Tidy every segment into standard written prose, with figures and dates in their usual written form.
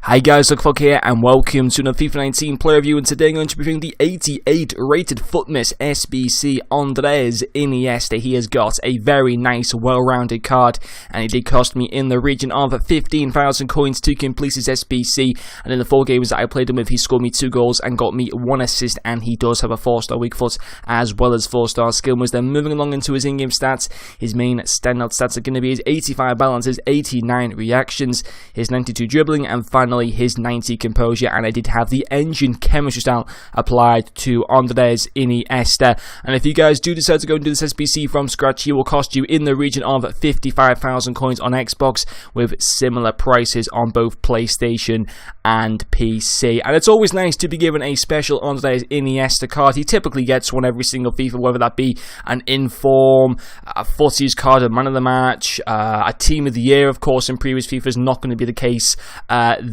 Hi guys, Luckfuck here and welcome to another FIFA 19 player review, and today I'm going to be reviewing the 88 rated Futmas Sbc Andres Iniestia. He has got a very nice, well-rounded card, and it did cost me in the region of 15,000 coins to complete his SBC, and in the 4 games that I played him with, he scored me 2 goals and got me 1 assist, and he does have a 4-star weak foot as well as 4-star skill moves. Then moving along into his in-game stats, his main standout stats are going to be his 85 balance, his 89 reactions, his 92 dribbling, and finally his 90 composure. And I did have the engine chemistry style applied to Andres Iniestia. And if you guys do decide to go and do this SBC from scratch, he will cost you in the region of 55,000 coins on Xbox, with similar prices on both PlayStation and PC. And it's always nice to be given a special Andres Iniestia card. He typically gets one every single FIFA, whether that be an inform, a footies card, a man of the match, a team of the year. Of course, in previous FIFA is not going to be the case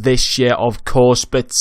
this year, of course, but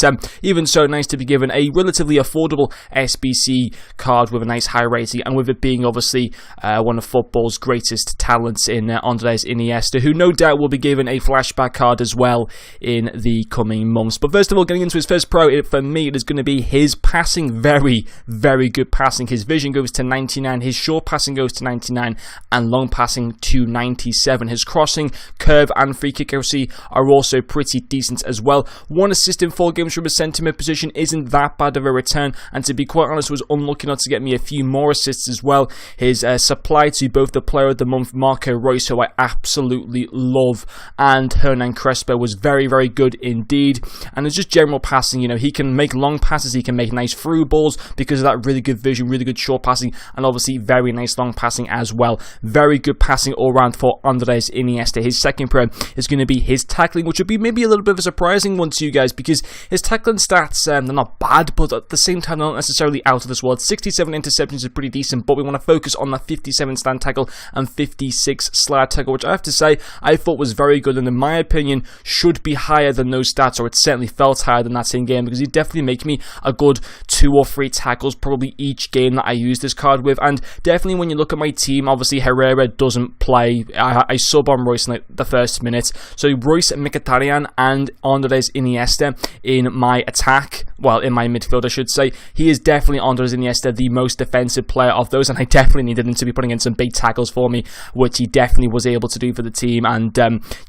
even so, nice to be given a relatively affordable SBC card with a nice high rating, and with it being obviously one of football's greatest talents in Andres Iniestia, who no doubt will be given a flashback card as well in the coming months. But first of all, getting into his first pro, for me it is going to be his passing. Very, very good passing. His vision goes to 99, his short passing goes to 99, and long passing to 97. His crossing, curve, and free kick accuracy are also pretty decent as well. 1 assist in 4 games from a centre-mid position isn't that bad of a return, and to be quite honest, was unlucky not to get me a few more assists as well. His supply to both the player of the month, Marco Reus, who I absolutely love, and Hernan Crespo was very, very good indeed. And it's just general passing, you know, he can make long passes, he can make nice through balls because of that really good vision, really good short passing, and obviously very nice long passing as well. Very good passing all round for Andres Iniestia. His second pro is going to be his tackling, which would be maybe a little bit of a surprising one to you guys, because his tackling stats, they're not bad, but at the same time, they're not necessarily out of this world. 67 interceptions is pretty decent, but we want to focus on the 57 stand tackle and 56 slide tackle, which I have to say, I thought was very good, and in my opinion, should be higher than those stats, or it certainly felt higher than that in game, because he definitely make me a good 2 or 3 tackles probably each game that I use this card with. And definitely when you look at my team, obviously Herrera doesn't play. I sub on Royce in like the first minute, so Royce, Mkhitaryan, and Andres Iniestia in my attack, well, in my midfield I should say. He is definitely, Andres Iniestia, the most defensive player of those, and I definitely needed him to be putting in some big tackles for me, which he definitely was able to do for the team. And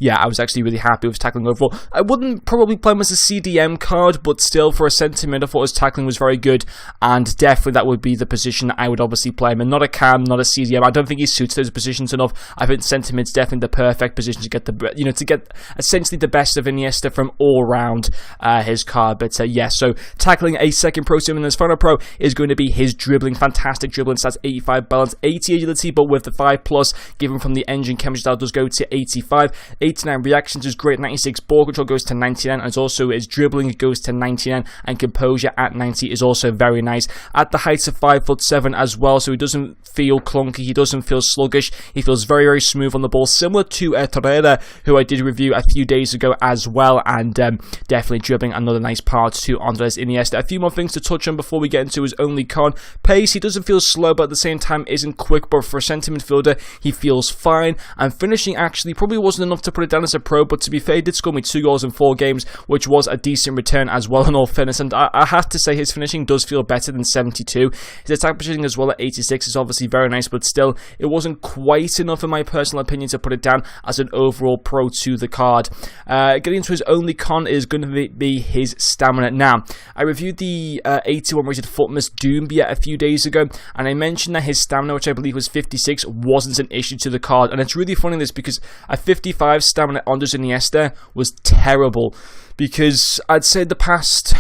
yeah, I was actually really happy with his tackling overall. I wouldn't probably play him as a CDM card, but still for a centre mid I thought his tackling was very good, and definitely that would be the position I would obviously play him in. Not a cam, not a CDM. I don't think he suits those positions enough. I think centre mid's definitely the perfect position to get the, you know, to get essentially the best of Iniestia from all around his card. But yeah, so tackling, a second pro to him, and his final pro is going to be his dribbling. Fantastic dribbling stats, 85 balance, 80 agility, but with the 5+, given from the engine chemistry style, does go to 85. 89 reactions is great, 96 ball control goes to 99, and it's also his dribbling goes to 99, and composure at 90 is also very nice. At the height of 5'7" as well, so he doesn't feel clunky, he doesn't feel sluggish, he feels very, very smooth on the ball, similar to Torreira, who I did review a few days ago as well, and definitely dribbling, another nice part to Andres Iniestia. A few more things to touch on before we get into his only con. Pace, he doesn't feel slow, but at the same time isn't quick, but for a centre midfielder, he feels fine. And finishing actually probably wasn't enough to put it down as a pro, but to be fair, he did score me 2 goals in 4 games, which was a decent return as well in all fairness, and I have to say his finishing does feel better than 72. His attack positioning as well at 86 is obviously very nice, but still, it wasn't quite enough in my personal opinion to put it down as an overall pro to the card. Getting into his only con is going to be his stamina. Now, I reviewed the 81 rated Futmas Sbc a few days ago, and I mentioned that his stamina, which I believe was 56, wasn't an issue to the card. And it's really funny this, because a 55 stamina Andres Iniestia was terrible, because I'd say the past,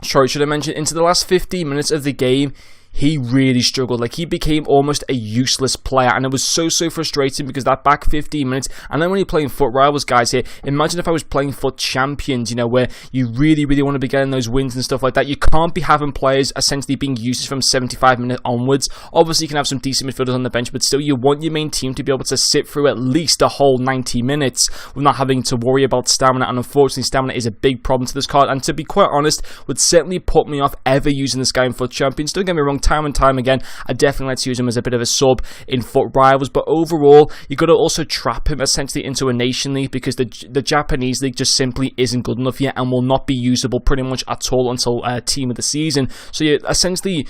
sorry, should I mention, into the last 15 minutes of the game, he really struggled. Like, he became almost a useless player, and it was so frustrating, because that back 15 minutes, and then when you're playing FUT Rivals, guys, here, imagine if I was playing FUT Champions, you know, where you really want to be getting those wins and stuff like that. You can't be having players essentially being useless from 75 minutes onwards. Obviously, you can have some decent midfielders on the bench, but still, you want your main team to be able to sit through at least a whole 90 minutes with not having to worry about stamina, and unfortunately, stamina is a big problem to this card, and to be quite honest, would certainly put me off ever using this guy in FUT Champions. Don't get me wrong, time and time again. I definitely like to use him as a bit of a sub in FUT Rivals, but overall, you've got to also trap him essentially into a Nation League, because the Japanese League just simply isn't good enough yet and will not be usable pretty much at all until Team of the Season. So you're essentially,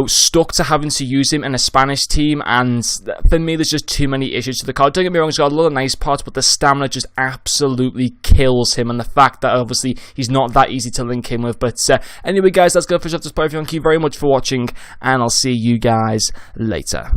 stuck to having to use him in a Spanish team, and for me, there's just too many issues to the card. Don't get me wrong, he's got a lot of nice parts, but the stamina just absolutely kills him, and the fact that obviously he's not that easy to link in with. But anyway, guys, that's going to finish off this part. Thank you very much for watching, and I'll see you guys later.